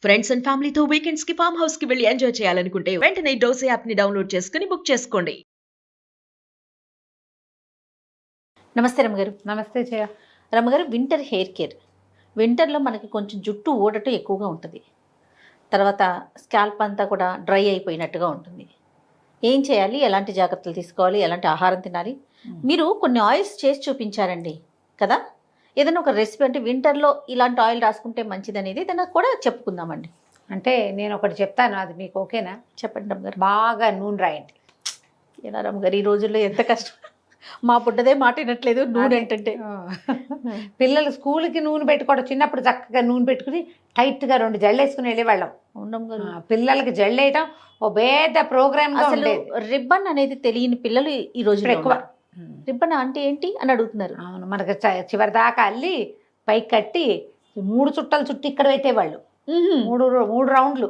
Friends and ఫ్యామిలీతో weekends కి farm house కి వెళ్ళి ఎంజాయ్ చేయాలనుకుంటే వెంటనే డోసే యాప్ ని డౌన్లోడ్ చేసుకుని బుక్ చేసుకోండి. నమస్తే రమ్మగారు. నమస్తే జయ. రమ్మగారు, వింటర్ హెయిర్ కేర్. వింటర్లో మనకి కొంచెం జుట్టు ఊడటం ఎక్కువగా ఉంటుంది. తర్వాత స్కాల్ప్ అంతా కూడా డ్రై అయిపోయినట్టుగా ఉంటుంది. ఏం చేయాలి, ఎలాంటి జాగ్రత్తలు తీసుకోవాలి, ఎలాంటి ఆహారం తినాలి? మీరు కొన్ని ఆయిల్స్ చేసి చూపించారండి కదా. ఏదైనా ఒక రెసిపీ, అంటే వింటర్లో ఇలాంటి ఆయిల్ రాసుకుంటే మంచిది అనేది ఏదైనా కూడా చెప్పుకుందామండి. అంటే నేను ఒకటి చెప్తాను, అది మీకు ఓకేనా? చెప్పండి రమ్మగారు. బాగా నూనె రాయండి. ఏనా రమ్మగారు, ఈ రోజుల్లో ఎంత కష్టం. మా పుట్టదే మాట వినట్లేదు నూనె ఏంటంటే. పిల్లలు స్కూల్కి నూనె పెట్టుకోవడం, చిన్నప్పుడు చక్కగా నూనె పెట్టుకుని టైట్గా 2 జళ్ళు వేసుకుని వెళ్ళేవాళ్ళం. ఉండమ్మగారు, పిల్లలకి జళ్ళు వేయటం ఓ పెద్ద ప్రోగ్రామ్. అసలు రిబ్బన్ అనేది తెలియని పిల్లలు ఈ రోజు ఎక్కువ. రిబ్బన్ అంటే ఏంటి అని అడుగుతున్నారు. అవును, మనకి చివరి దాకా అల్లి పైకి కట్టి 3 చుట్టలు చుట్టి ఇక్కడ పెట్టేవాళ్ళు. 3 రౌండ్లు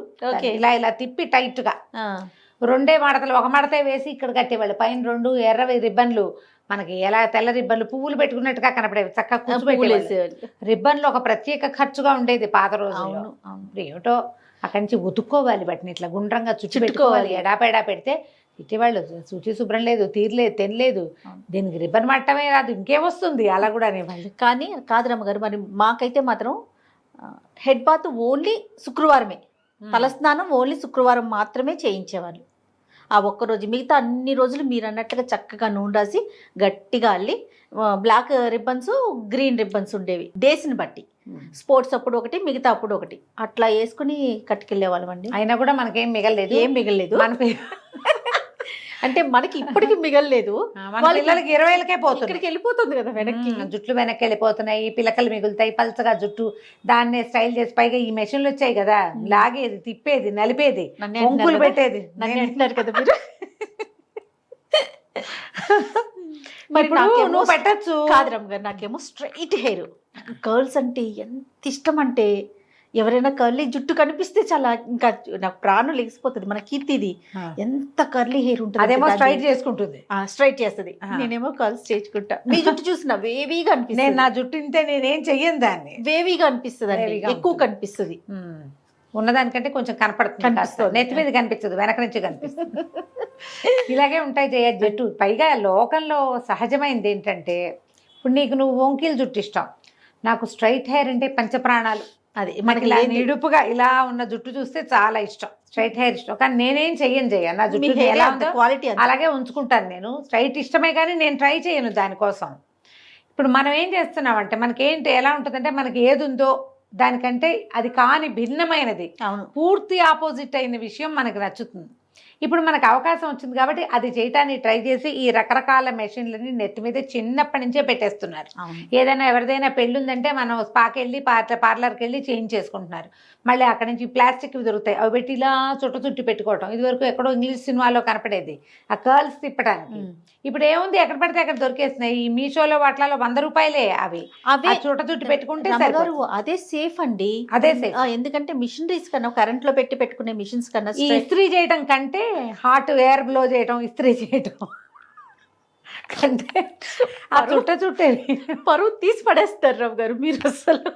ఇలా ఇలా తిప్పి టైట్గా 2 మడతలు, 1 మడతే వేసి ఇక్కడ కట్టేవాళ్ళు. పైన 2 ఎర్రవి రిబ్బన్లు, మనకి ఎలా తెల్ల రిబ్బన్లు పువ్వులు పెట్టుకున్నట్టుగా కనపడేవి, చక్కగా కూర్చోబెట్టేవాళ్ళు. రిబ్బన్లు ఒక ప్రత్యేక ఖర్చుగా ఉండేది పాత రోజుల్లో. ఇప్పుడు ఏమిటో అక్కడి నుంచి ఉతుక్కోవాలి, వాటిని ఇట్లా గుండ్రంగా చుట్టు పెట్టుకోవాలి. ఎడాపెడా పెడితే ఇటీవాళ్ళు శుచి శుభ్రం లేదు, తీరలేదు, తినలేదు. దీనికి రిబ్బన్ మట్టమే రాదు, ఇంకేమొస్తుంది అలా కూడా అనేవాళ్ళు. కానీ కాదు రమ్మగారు, మరి మాకైతే మాత్రం హెడ్ బాత్ ఓన్లీ శుక్రవారమే, తలస్నానం ఓన్లీ శుక్రవారం మాత్రమే చేయించేవాళ్ళు. ఆ ఒక్కరోజు, మిగతా అన్ని రోజులు మీరు అన్నట్టుగా చక్కగా నూనె రాసి గట్టిగా అల్లి, బ్లాక్ రిబ్బన్స్, గ్రీన్ రిబ్బన్స్ ఉండేవి డేస్ని బట్టి. స్పోర్ట్స్ అప్పుడు ఒకటి, మిగతా అప్పుడు ఒకటి, అట్లా వేసుకుని కట్టుకెళ్ళేవాళ్ళం అండి. అయినా కూడా మనకేం మిగలలేదు. ఏం మిగలలేదు అంటే మనకి ఇప్పటికి మిగలలేదు. పిల్లలకి 20 పోతుంది, ఇక్కడికి వెళ్ళిపోతుంది కదా వెనక్కి. జుట్లు వెనక్కి వెళ్ళిపోతున్నాయి, పిలకలు మిగులుతాయి, పల్చగా జుట్టు. దాన్నే స్టైల్ చేసి, పైగా ఈ మెషిన్లు వచ్చాయి కదా, లాగేది, తిప్పేది, నలిపేది, కొంకులు పెట్టేది. నన్ను అంటున్నారు కదా మీరు. మరి నువ్వు పెట్టచ్చు కాదు రమ్మగారు, నాకేమో స్ట్రైట్ హెయిర్, కర్ల్స్ అంటే ఎంత ఇష్టం అంటే, ఎవరైనా కర్లీ జుట్టు కనిపిస్తే చాలా ఇంకా నాకు ప్రాణం లెగిసిపోతుంది. మన కీర్తిది ఎంత కర్లీ హెయిర్ ఉంటుంది, అదేమో స్ట్రైట్ చేసుకుంటుంది, స్ట్రైట్ చేస్తుంది. నేనేమో కర్ల్స్ చేసుకుంటా. మీ జుట్టు చూసిన వేవీగా అనిపిస్తుంది. నేను నా జుట్టు ఇంతే, నేనేం చెయ్యను దాన్ని. వేవీగా అనిపిస్తుంది అండి, ఎక్కువ కనిపిస్తుంది. ఉన్నదానికంటే కొంచెం కనపడుతుంది, నెత్తి మీద కనిపించదు, వెనక నుంచి కనిపిస్తుంది. ఇలాగే ఉంటాయి జయ జుట్టు. పైగా లోకంలో సహజమైనది ఏంటంటే, ఇప్పుడు నువ్వు వంకీలు జుట్టు ఇష్టం, నాకు స్ట్రైట్ హెయిర్ అంటే పంచప్రాణాలు. అది మనకి ఇలా నిడుపుగా ఇలా ఉన్న జుట్టు చూస్తే చాలా ఇష్టం, స్ట్రైట్ హెయిర్ ఇష్టం. కానీ నేనేం చెయ్యను జయ, నా జుట్టు ఎలా ఉందో క్వాలిటీ అలాగే ఉంచుకుంటాను. నేను స్ట్రైట్ ఇష్టమే, కానీ నేను ట్రై చేయను దానికోసం. ఇప్పుడు మనం ఏం చేస్తున్నామంటే, మనకేంటి ఎలా ఉంటుందంటే, మనకి ఏది ఉందో దానికంటే అది కాని భిన్నమైనది, పూర్తి ఆపోజిట్ అయిన విషయం మనకు నచ్చుతుంది. ఇప్పుడు మనకు అవకాశం వచ్చింది కాబట్టి అది చేయటానికి ట్రై చేసి ఈ రకరకాల మెషిన్లని నెత్తి మీద చిన్నప్పటి నుంచే పెట్టేస్తున్నారు. ఏదైనా ఎవరిదైనా పెళ్ళి ఉందంటే మనం స్పాకి వెళ్ళి పార్లర్కి వెళ్ళి చేయించేసుకుంటున్నారు. మళ్ళీ అక్కడి నుంచి ప్లాస్టిక్వి దొరుకుతాయి, అవి పెట్టి ఇలా చుట్టి పెట్టుకోవటం. ఇదివరకు ఎక్కడో ఇంగ్లీష్ సినిమాలో కనపడేది ఆ కర్ల్స్ తిప్పడానికి. ఇప్పుడు ఏముంది, ఎక్కడ పడితే అక్కడ దొరికేస్తున్నాయి. ఈ మీషోలో వాటిలో 100 రూపాయలే అవి చుట్టి పెట్టుకుంటే అదే సేఫ్ అండి. అదే సేఫ్, ఎందుకంటే మిషనరీస్ కన్నా, కరెంట్ లో పెట్టుకునే మిషన్స్ కన్నా ఈ ఇస్త్రీ చేయడం కంటే, హాట్ ఎయిర్ బ్లో చేయడం, ఇస్త్రీ చేయడం కంటే ఆ చుట్టే పరువు తీసి పడేస్తారు రావు గారు మీరు. అసలు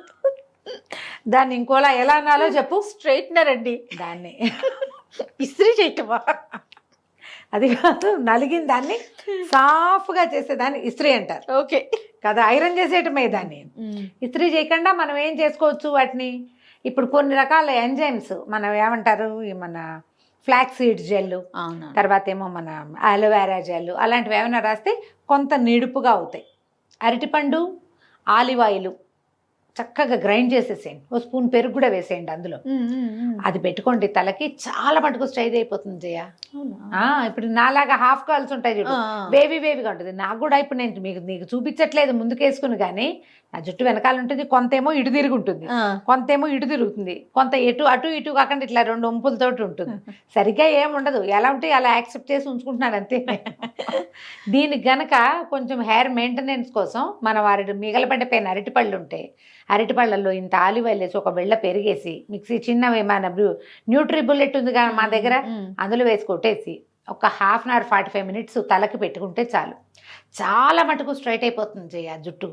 దాన్ని ఇంకోలా ఎలా అనాలో చెప్పు. స్ట్రైట్నర్ అండి దాన్ని, ఇస్త్రీ చేయటమా? అది కాదు, నలిగిన దాన్ని సాఫ్గా చేసేదాన్ని ఇస్త్రీ అంటారు. ఓకే కదా, ఐరన్ చేసేయటమే దాన్ని. ఇస్త్రీ చేయకుండా మనం ఏం చేసుకోవచ్చు వాటిని. ఇప్పుడు కొన్ని రకాల ఎంజైమ్స్, మనం ఏమంటారు, మన ఫ్లాక్స్ సీడ్ జెల్లు, తర్వాత ఏమో మన అలోవెరా జెల్లు, అలాంటివి ఏమైనా రాస్తే కొంత నిడుపుగా అవుతాయి. అరటిపండు, ఆలివ్ ఆయిల్ చక్కగా గ్రైండ్ చేసేసేయండి, ఓ స్పూన్ పెరుగు కూడా వేసేయండి అందులో. అది పెట్టుకోండి తలకి, చాలా మటుకు స్ట్రైట్ అయిపోతుంది జయ. ఇప్పుడు నాలాగా హాఫ్ కర్ల్స్ ఉంటాయి చూడు, వేవిగా ఉంటుంది. నాకు కూడా ఇప్పుడు నేను నీకు చూపించట్లేదు ముందుకేసుకుని, కానీ నా జుట్టు వెనకాల ఉంటుంది, కొంతేమో ఇటు తిరిగి ఉంటుంది, కొంతేమో ఇటు తిరుగుతుంది, కొంత అటు ఇటు కాకుండా ఇట్లా 2 వంపులతోటి ఉంటుంది. సరిగ్గా ఏముండదు, ఎలా ఉంటే అలా యాక్సెప్ట్ చేసి ఉంచుకుంటున్నాను అంతే. దీనికి గనక కొంచెం హెయిర్ మెయింటెనెన్స్ కోసం మన వారి మిగలబడిపోయిన అరటిపళ్ళు ఉంటే, అరటిపళ్ళల్లో ఇంత ఆలివ్ ఆయిల్ వేసి, ఒక బెళ్ళ పెరిగేసి, మిక్సీ చిన్నవి మన న్యూట్రీ బుల్లెట్ ఉంది కానీ మా దగ్గర, అందులో వేసి కొట్టేసి ఒక ½ అవర్ 45 మినిట్స్ తలకి పెట్టుకుంటే చాలు, చాలా మటుకు స్ట్రైట్ అయిపోతుంది జయ జుట్టు.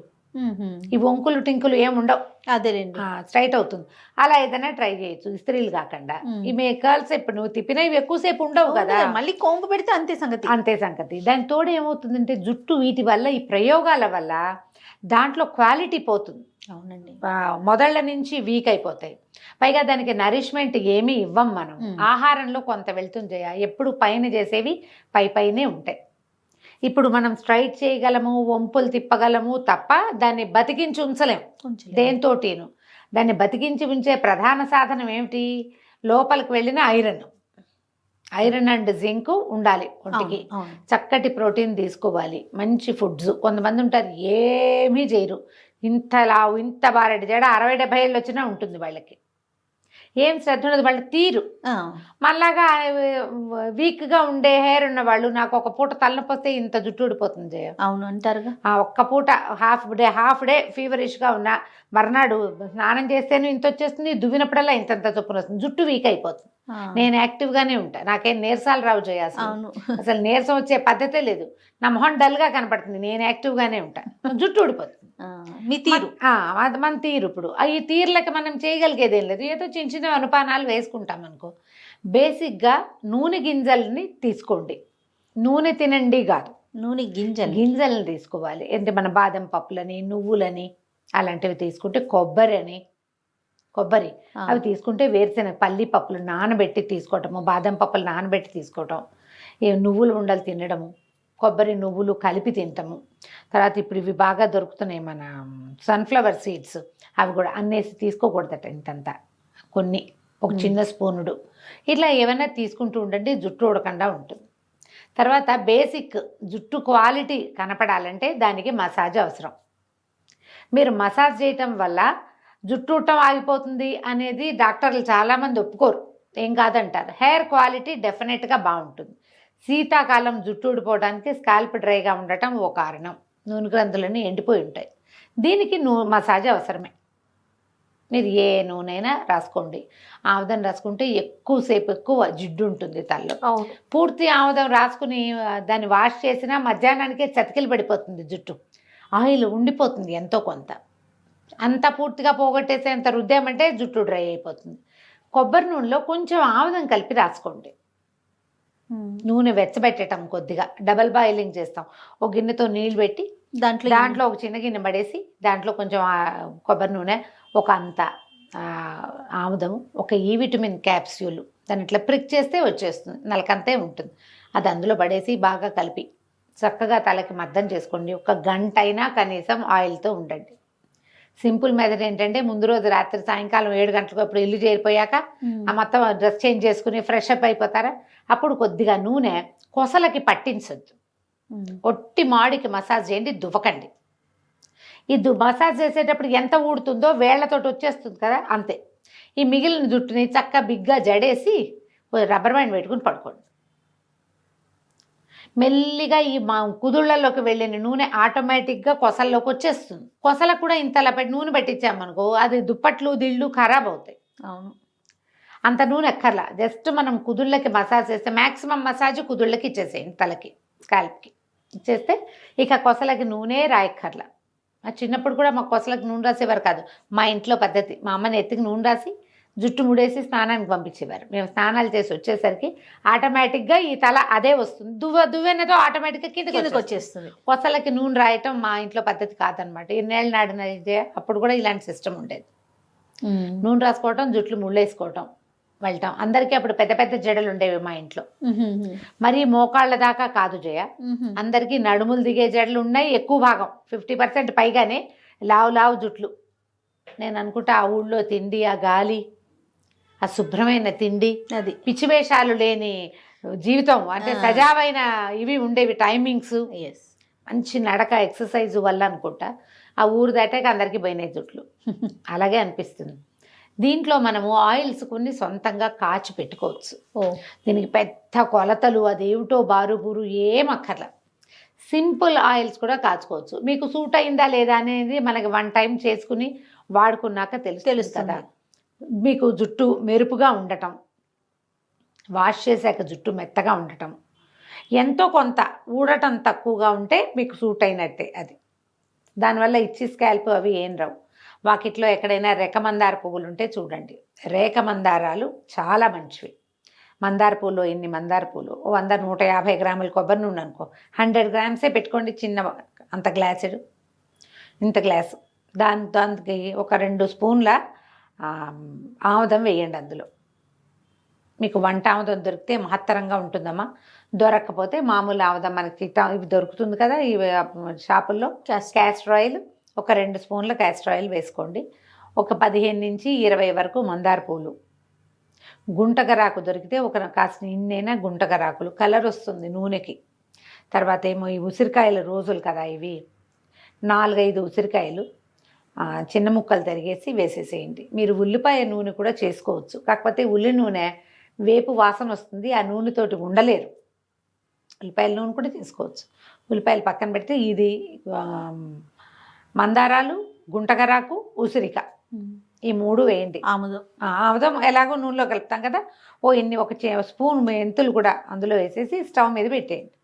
ఈ వంకులు టింకులు ఏమి ఉండవు, అదేలేండి. స్ట్రైట్ అవుతుంది. అలా ఏదైనా ట్రై చేయొచ్చు ఇస్త్రీలు కాకుండా. ఈ కర్ల్స్ ఇప్పుడు నువ్వు తిప్పినవి ఎక్కువసేపు ఉండవు కదా, మళ్ళీ కొంగు పెడితే అంతే సంగతి. అంతే సంగతి. దాని తోడు ఏమవుతుందంటే జుట్టు వీటి వల్ల, ఈ ప్రయోగాల వల్ల దాంట్లో క్వాలిటీ పోతుంది. అవునండి. మొదళ్ళ నుంచి వీక్ అయిపోతాయి. పైగా దానికి నరిష్మెంట్ ఏమీ ఇవ్వం మనం. ఆహారంలో కొంత వెళ్తుంది. ఎప్పుడు పైన చేసేవి పైనే ఉంటాయి. ఇప్పుడు మనం స్ట్రైట్ చేయగలము, వంపులు తిప్పగలము తప్ప దాన్ని బతికించి ఉంచలేం దేంతోటిను. దాన్ని బతికించి ఉంచే ప్రధాన సాధనం ఏమిటి? లోపలికి వెళ్ళిన ఐరన్ అండ్ జింక్ ఉండాలి ఒంటికి. చక్కటి ప్రోటీన్ తీసుకోవాలి, మంచి ఫుడ్స్. కొంతమంది ఉంటారు ఏమీ చేయరు, ఇంత లావు, ఇంత బారెడు జడ, 60-70 ఏళ్ళు వచ్చినా ఉంటుంది వాళ్ళకి. ఏం శ్రద్ధ ఉండదు, వాళ్ళ తీరు. మళ్ళాగా వీక్గా ఉండే హెయిర్ ఉన్న వాళ్ళు, నాకు ఒక పూట తలనొప్పి వస్తే ఇంత జుట్టు ఊడిపోతుంది జయ. అవును అంటారుగా. ఒక్క పూట హాఫ్ డే ఫీవరిష్గా ఉన్నా మర్నాడు స్నానం చేస్తేనే ఇంత వచ్చేస్తుంది, దువ్వినప్పుడల్లా ఇంతంత చొప్పున వస్తుంది, జుట్టు వీక్ అయిపోతుంది. నేను యాక్టివ్గానే ఉంటాను, నాకేం నీరసాలు రావు జయ. అసలు నీరసం వచ్చే పద్ధతే లేదు, నా మొహం డల్గా కనపడుతుంది, నేను యాక్టివ్గానే ఉంటాను, జుట్టు ఊడిపోతుంది. మీ తీరు అది మన తీరు. ఇప్పుడు ఈ తీరులకి మనం చేయగలిగేది ఏం లేదు, ఏదో చిన్న చిన్న అనుపానాలు వేసుకుంటాం అనుకో. బేసిక్గా నూనె గింజల్ని తీసుకోండి, నూనె తినండి కాదు, నూనె గింజల్ని తీసుకోవాలి. అంటే మన బాదం పప్పులని, నువ్వులని అలాంటివి తీసుకుంటే, కొబ్బరి అవి తీసుకుంటే, వేరుశెనగ పల్లి పప్పులు నానబెట్టి తీసుకోవటము, బాదం పప్పులు నానబెట్టి తీసుకోవటం, నువ్వులు ఉండలు తినడము, కొబ్బరి నువ్వులు కలిపి తింటాము. తర్వాత ఇప్పుడు ఇవి బాగా దొరుకుతున్నాయి మన సన్ఫ్లవర్ సీడ్స్, అవి కూడా అన్నేసి తీసుకోకూడదట, ఇంతంతా కొన్ని, ఒక చిన్న స్పూనుడు ఇట్లా ఏమైనా తీసుకుంటూ ఉండండి, జుట్టు ఉడకుండా ఉంటుంది. తర్వాత బేసిక్ జుట్టు క్వాలిటీ కనపడాలంటే దానికి మసాజ్ అవసరం. మీరు మసాజ్ చేయటం వల్ల జుట్టు ఉట్టం ఆగిపోతుంది అనేది డాక్టర్లు చాలామంది ఒప్పుకోరు, ఏం కాదంటారు. హెయిర్ క్వాలిటీ డెఫినెట్గా బాగుంటుంది. శీతాకాలం జుట్టు ఊడిపోవడానికి స్కాల్ప్ డ్రైగా ఉండటం ఓ కారణం, నూనె గ్రంథులన్నీ ఎండిపోయి ఉంటాయి. దీనికి మసాజ్ అవసరమే. మీరు ఏ నూనెైనా రాసుకోండి, ఆముదం రాసుకుంటే ఎక్కువ జిడ్డు ఉంటుంది తలలో. పూర్తి ఆముదం రాసుకుని దాన్ని వాష్ చేసినా మధ్యాహ్నానికే చతికిలు పడిపోతుంది జుట్టు, ఆయిల్ ఉండిపోతుంది ఎంతో కొంత. అంత పూర్తిగా పోగొట్టేసేంత రుద్దామంటే జుట్టు డ్రై అయిపోతుంది. కొబ్బరి నూనెలో కొంచెం ఆముదం కలిపి రాసుకోండి. నూనె వెచ్చబెట్టడం కొద్దిగా, డబల్ బాయిలింగ్ చేస్తాం, ఒక గిన్నెతో నీళ్ళు పెట్టి దాంట్లో ఒక చిన్న గిన్నె పడేసి దాంట్లో కొంచెం కొబ్బరి నూనె, ఒక అంత ఆముదము, ఒక ఈ విటమిన్ క్యాప్స్యూల్, దాన్ని ఇట్లా ప్రిక్ చేస్తే వచ్చేస్తుంది, నలకంతే ఉంటుంది. అది అందులో పడేసి బాగా కలిపి చక్కగా తలకి మద్దం చేసుకోండి. ఒక గంట అయినా కనీసం ఆయిల్తో ఉండండి. సింపుల్ మెథడ్ ఏంటంటే, ముందు రోజు రాత్రి సాయంకాలం 7 గంటలకు అప్పుడు ఇల్లు చేరిపోయాక ఆ మొత్తం డ్రెస్ చేంజ్ చేసుకుని ఫ్రెష్ అప్ అయిపోతారా, అప్పుడు కొద్దిగా నూనె కొసలకి పట్టించొద్దు, ఒట్టి మాడికి మసాజ్ చేయండి, దువ్వకండి. ఈ మసాజ్ చేసేటప్పుడు ఎంత ఊడుతుందో వేళ్లతోటి వచ్చేస్తుంది కదా, అంతే. ఈ మిగిలిన జుట్టుని చక్కగా బిగ్గా జడేసి రబ్బర్ బ్యాండ్ పెట్టుకుని పడుకోండి. మెల్లిగా ఈ కుదుళ్లలోకి వెళ్ళిన నూనె ఆటోమేటిక్గా కొసల్లోకి వచ్చేస్తుంది. కొసలకు కూడా ఇంతలా పెట్టి నూనె పెట్టించామనుకో, అది దుప్పట్లు దిళ్ళు ఖరాబ్ అవుతాయి. అవును, అంత నూనె ఎక్కర్లా, జస్ట్ మనం కుదుళ్ళకి మసాజ్ చేస్తే, మ్యాక్సిమం మసాజ్ కుదుళ్ళకి ఇచ్చేసేయండి, తలకి స్కాల్ప్కి ఇచ్చేస్తే ఇక కొసలకి నూనె రాయక్కర్లా. చిన్నప్పుడు కూడా మా కొసలకు నూనె రాసేవారు కాదు, మా ఇంట్లో పద్ధతి. మా అమ్మని ఎత్తికి నూనె రాసి జుట్టు ముడేసి స్నానానికి పంపించేవారు. మేము స్నానాలు చేసి వచ్చేసరికి ఆటోమేటిక్గా ఈ తల అదే వస్తుంది, దువ్వెనతో ఆటోమేటిక్గా కిందకి వచ్చేస్తుంది. కొసలకి నూనె రాయటం మా ఇంట్లో పద్ధతి కాదనమాట. ఎన్నేళ్ళు నాడినైతే అప్పుడు కూడా ఇలాంటి సిస్టమ్ ఉండేది. నూనె రాసుకోవటం, జుట్లు ముళ్ళేసుకోవటం, వెళ్ళటం. అందరికీ అప్పుడు పెద్ద పెద్ద జడలు ఉండేవి మా ఇంట్లో, మరి మోకాళ్ళ దాకా కాదు జయ, అందరికీ నడుములు దిగే జడలు ఉన్నాయి. ఎక్కువ భాగం 50% పైగానే లావు జుట్లు. నేను అనుకుంటా ఆ ఊళ్ళో తిండి, ఆ గాలి, ఆ శుభ్రమైన తిండి, అది పిచ్చివేషాలు లేని జీవితం, అంటే సజావైన ఇవి ఉండేవి టైమింగ్స్, మంచి నడక, ఎక్సర్సైజ్ వల్ల అనుకుంటా ఆ ఊరు దాటాక అందరికీ పోయినాయి జుట్లు. అలాగే అనిపిస్తుంది. దీంట్లో మనము ఆయిల్స్ కొన్ని సొంతంగా కాచి పెట్టుకోవచ్చు. దీనికి పెద్ద కొలతలు అదేమిటో బారుబూరు ఏమక్కర్ల, సింపుల్ ఆయిల్స్ కూడా కాచుకోవచ్చు. మీకు సూట్ అయిందా లేదా అనేది మనకి 1 టైం చేసుకుని వాడుకున్నాక తెలుస్తుంది కదా. మీకు జుట్టు మెరుపుగా ఉండటం, వాష్ చేశాక జుట్టు మెత్తగా ఉండటం, ఎంతో కొంత ఊడటం తక్కువగా ఉంటే మీకు సూట్ అయినట్టే. అది దానివల్ల ఇచ్చి స్కాల్ప్ అవి ఏం రావు. వాకిట్లో ఎక్కడైనా రెకమందార పువ్వులు ఉంటే చూడండి, రేఖ మందారాలు చాలా మంచివి. మందార పూలు ఎన్ని మందార పూలు 100 150 గ్రాముల కొబ్బరి నూనె అనుకో, 100 గ్రామ్సే పెట్టుకోండి. చిన్న అంత గ్లాసుడు, ఇంత గ్లాసు, దానికి ఒక 2 స్పూన్ల ఆముదం వేయండి. అందులో మీకు వంట ఆముదం దొరికితే మహత్తరంగా ఉంటుందమ్మా. దొరకకపోతే మామూలు ఆముదం మనకి ఇవి దొరుకుతుంది కదా ఈ షాపుల్లో, క్యాస్టర్ ఆయిల్ ఒక 2 స్పూన్ల క్యాస్టర్ ఆయిల్ వేసుకోండి. ఒక 15 నుంచి 20 వరకు మందార పూలు, గుంటగరాకు దొరికితే ఒక కాసిన ఇన్నైనా గుంటగరాకులు, కలర్ వస్తుంది నూనెకి. తర్వాత ఏమో ఈ ఉసిరికాయల రోజులు కదా ఇవి, 4-5 ఉసిరికాయలు చిన్న ముక్కలు తరిగేసి వేసేసేయండి. మీరు ఉల్లిపాయ నూనె కూడా చేసుకోవచ్చు, కాకపోతే ఉల్లి నూనె వేపు వాసన వస్తుంది, ఆ నూనెతోటి ఉండలేరు. ఉల్లిపాయల నూనె కూడా చేసుకోవచ్చు. ఉల్లిపాయలు పక్కన పెడితే ఇది మందారాలు, గుంటగరాకు, ఉసిరిక ఈ 3 వేయండి. ఆముదం ఎలాగో నూనెలో కలుపుతాం కదా, ఇన్ని ఒక స్పూన్ మెంతులు కూడా అందులో వేసేసి స్టవ్ మీద పెట్టేయండి.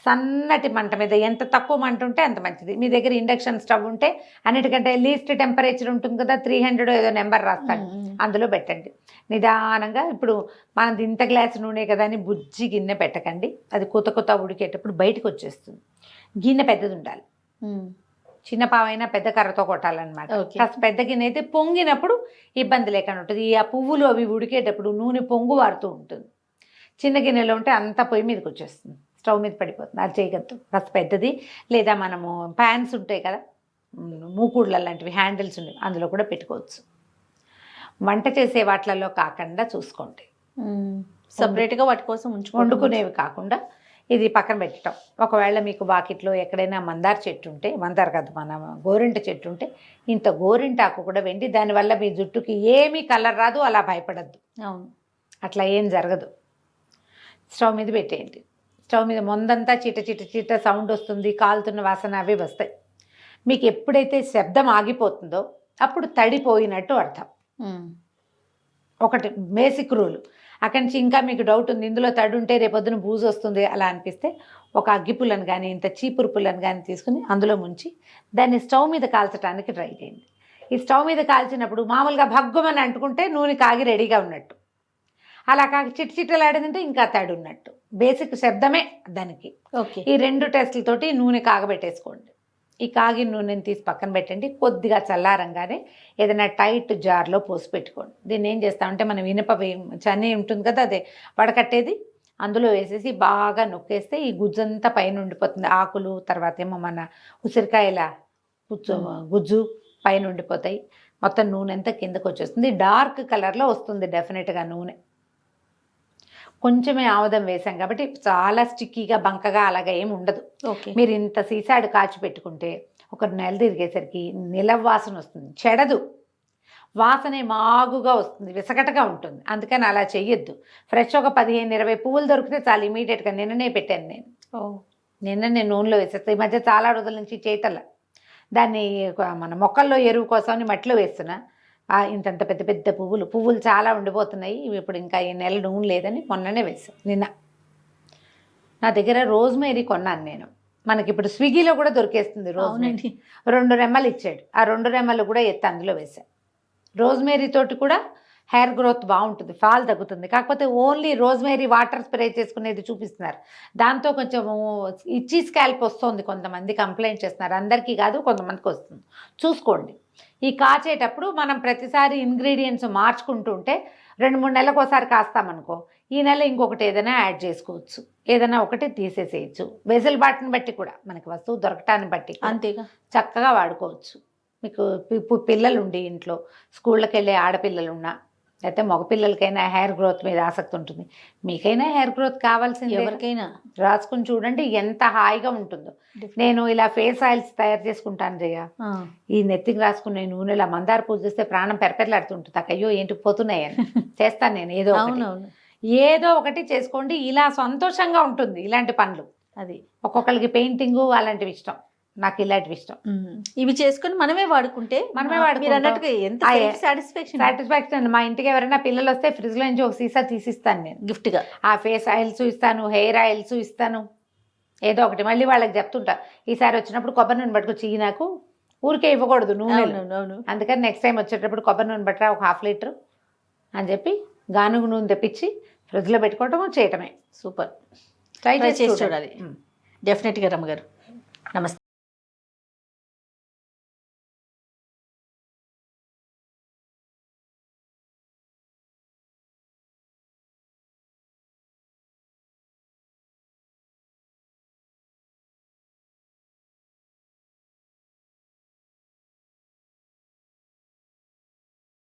సన్నటి మంట మీద, ఎంత తక్కువ మంట ఉంటే అంత మంచిది. మీ దగ్గర ఇండక్షన్ స్టవ్ ఉంటే అన్నిటికంటే లీస్ట్ టెంపరేచర్ ఉంటుంది కదా, 300 ఏదో నెంబర్ రాస్తాడు, అందులో పెట్టండి నిదానంగా. ఇప్పుడు మనది ఇంత గ్లాసు నూనె కదా అని బుజ్జి గిన్నె పెట్టకండి, అది కొత్త ఉడికేటప్పుడు బయటకు వచ్చేస్తుంది. గిన్నె పెద్దది ఉండాలి, చిన్న పావైనా పెద్ద కర్రతో కొట్టాలన్నమాట. కాస్త పెద్ద గిన్నె అయితే పొంగినప్పుడు ఇబ్బంది లేకుండా ఉంటుంది. ఆ పువ్వులు అవి ఉడికేటప్పుడు నూనె పొంగు వారుతూ ఉంటుంది. చిన్న గిన్నెలో ఉంటే అంతా పొయ్యి మీదకి వచ్చేస్తుంది, స్టవ్ మీద పడిపోతుంది. అది చేయగలదు. కాస్త పెద్దది, లేదా మనము ప్యాన్స్ ఉంటాయి కదా, మూకుడుల లాంటివి, హ్యాండిల్స్ ఉన్నాయి, అందులో కూడా పెట్టుకోవచ్చు. వంట చేసే వాటిలలో కాకుండా చూసుకోండి, సపరేట్గా వాటి కోసం వండుకునేవి కాకుండా ఇది పక్కన పెట్టడం. ఒకవేళ మీకు వాకిట్లో ఎక్కడైనా మందార చెట్టు ఉంటే, మందార కాదు మన గోరింట చెట్టు ఉంటే, ఇంత గోరింటాకు కూడా వెండి, దానివల్ల మీ జుట్టుకి ఏమీ కలర్ రాదు, అలా భయపడద్దు. అవును, అట్లా ఏం జరగదు. స్టవ్ మీద పెట్టేయండి. స్టవ్ మీద ముందంతా చీట సౌండ్ వస్తుంది, కాలుతున్న వాసన అవి వస్తాయి. మీకు ఎప్పుడైతే శబ్దం ఆగిపోతుందో అప్పుడు తడిపోయినట్టు అర్థం. ఒకటి బేసిక్ రూల్. అక్కడి నుంచి ఇంకా మీకు డౌట్ ఉంది, ఇందులో తడి ఉంటే రేపొద్దున బూజు వస్తుంది అలా అనిపిస్తే, ఒక అగ్గిపుల్లను కానీ ఇంత చీపురు పుల్లను కానీ తీసుకుని అందులో ముంచి దాన్ని స్టవ్ మీద కాల్చడానికి ట్రై చేయండి. ఈ స్టవ్ మీద కాల్చినప్పుడు మామూలుగా భగ్గుమని అంటుకుంటే నూనె కాగి రెడీగా ఉన్నట్టు, అలా కాకి చిట్టలాడిందంటే ఇంకా తడి ఉన్నట్టు. బేసిక్ శబ్దమే దానికి. ఓకే, ఈ 2 టెస్టులతోటి నూనె కాగబెట్టేసుకోండి. ఈ కాగిన నూనెని తీసి పక్కన పెట్టండి. కొద్దిగా చల్లారంగానే ఏదైనా టైట్ జార్లో పోసి పెట్టుకోండి. దీన్ని ఏం చేస్తామంటే మనం ఇనుప చని ఉంటుంది కదా, అదే వడకట్టేది, అందులో వేసేసి బాగా నొక్కేస్తే ఈ గుజ్జంతా పైన ఉండిపోతుంది. ఆకులు, తర్వాత ఏమో మన ఉసిరికాయల గుజ్జు పైన ఉండిపోతాయి. మొత్తం నూనె అంతా కిందకు వచ్చేస్తుంది. డార్క్ కలర్లో వస్తుంది డెఫినెట్గా నూనె. కొంచెమే ఆముదం వేసాం కాబట్టి చాలా స్టిక్కీగా బంకగా అలాగా ఏమి ఉండదు. ఓకే, మీరు ఇంత సీసాడు కాచి పెట్టుకుంటే ఒక నెల తిరిగేసరికి నిలవ వాసన వస్తుంది, చెడదు. వాసనే మాగుగా వస్తుంది, విసకటగా ఉంటుంది. అందుకని అలా చెయ్యొద్దు. ఫ్రెష్ ఒక 15-20 పువ్వులు దొరికితే చాలా ఇమీడియట్గా నిన్ననే పెట్టాను నేను. నిన్ననే నూనెలో వేసేస్తాను. ఈ మధ్య చాలా రోజుల నుంచి చేతల దాన్ని మన మొక్కల్లో ఎరువు కోసమని మట్టిలో వేస్తున్నా. ఇంతంత పెద్ద పెద్ద పువ్వులు చాలా ఉండిపోతున్నాయి. ఇప్పుడు ఇంకా ఈ నెల నూనె లేదని మొన్ననే వేసాను. నిన్న నా దగ్గర రోజ్మేరీ కొన్నాను నేను. మనకి ఇప్పుడు స్విగ్గీలో కూడా దొరికేస్తుంది రోజ్మేరీ. 2 రెమ్మలు ఇచ్చాడు. ఆ 2 రెమ్మలు కూడా ఎత్తి అందులో వేసాను. రోజ్మేరీ తోటి కూడా హెయిర్ గ్రోత్ బాగుంటుంది, ఫాల్ తగ్గుతుంది. కాకపోతే ఓన్లీ రోజ్మేరీ వాటర్ స్ప్రే చేసుకునేది చూపిస్తున్నారు. దాంతో కొంచెం ఇచ్చి స్కాల్ప్ వస్తుంది, కొంతమంది కంప్లైంట్ చేస్తున్నారు. అందరికీ కాదు, కొంతమందికి వస్తుంది. చూసుకోండి. ఈ కాచేటప్పుడు మనం ప్రతిసారి ఇంగ్రీడియంట్స్ మార్చుకుంటూ ఉంటే 2-3 నెలలకు ఒకసారి కాస్తామనుకో, ఈ నెల ఇంకొకటి ఏదైనా యాడ్ చేసుకోవచ్చు, ఏదైనా ఒకటి తీసేసేయచ్చు. వెసులుబాటుని బట్టి కూడా, మనకి వస్తువు దొరకటాన్ని బట్టి అంతేగా చక్కగా వాడుకోవచ్చు. మీకు పిల్లలు ఉండి ఇంట్లో స్కూళ్ళకి వెళ్ళే ఆడపిల్లలు ఉన్నా, అయితే మగపిల్లలకైనా హెయిర్ గ్రోత్ మీద ఆసక్తి ఉంటుంది. మీకైనా హెయిర్ గ్రోత్ కావాల్సింది, ఎవరికైనా రాసుకుని చూడండి ఎంత హాయిగా ఉంటుందో. నేను ఇలా ఫేస్ ఆయిల్స్ తయారు చేసుకుంటాను జయ. ఈ నెత్తికి రాసుకునే నూనెలా మందార పూజ చేస్తే ప్రాణం పెరపెరలాడుతుంటుంది. అయ్యో ఏంటి పోతున్నాయని చేస్తాను నేను. ఏదో ఒకటి చేసుకోండి, ఇలా సంతోషంగా ఉంటుంది. ఇలాంటి పనులు, అది ఒక్కొక్కరికి పెయింటింగు అలాంటివి ఇష్టం, నాకు ఇలాంటివి ఇష్టం. ఇవి చేసుకుని మనమే వాడుకుంటే అన్నట్టుగా ఎంత సాటిస్ఫాక్షన్. మా ఇంటికి ఎవరైనా పిల్లలు వస్తే ఫ్రిడ్జ్ లో నుంచి ఒక సీసా తీసిస్తాను నేను గిఫ్ట్గా. ఆ ఫేస్ ఆయిల్స్ ఇస్తాను, హెయిర్ ఆయిల్స్ ఇస్తాను, ఏదో ఒకటి మళ్ళీ వాళ్ళకి చెప్తుంటా, ఈసారి వచ్చినప్పుడు కొబ్బరి నూనె పట్టుకొచ్చి ఇయ్యి, నాకు ఊరికే ఇవ్వకూడదు నూనె. అవును. అందుకని నెక్స్ట్ టైం వచ్చేటప్పుడు కొబ్బరి నూనె పట్టరా ఒక 1/2 లీటర్ అని చెప్పి గానుగ నూనె తెప్పించి ఫ్రిడ్జ్లో పెట్టుకోవటము చేయటమే. సూపర్. ట్రై చేసి చేసి చూడాలి. డెఫినెట్గా రమ్మగారు. నమస్తే.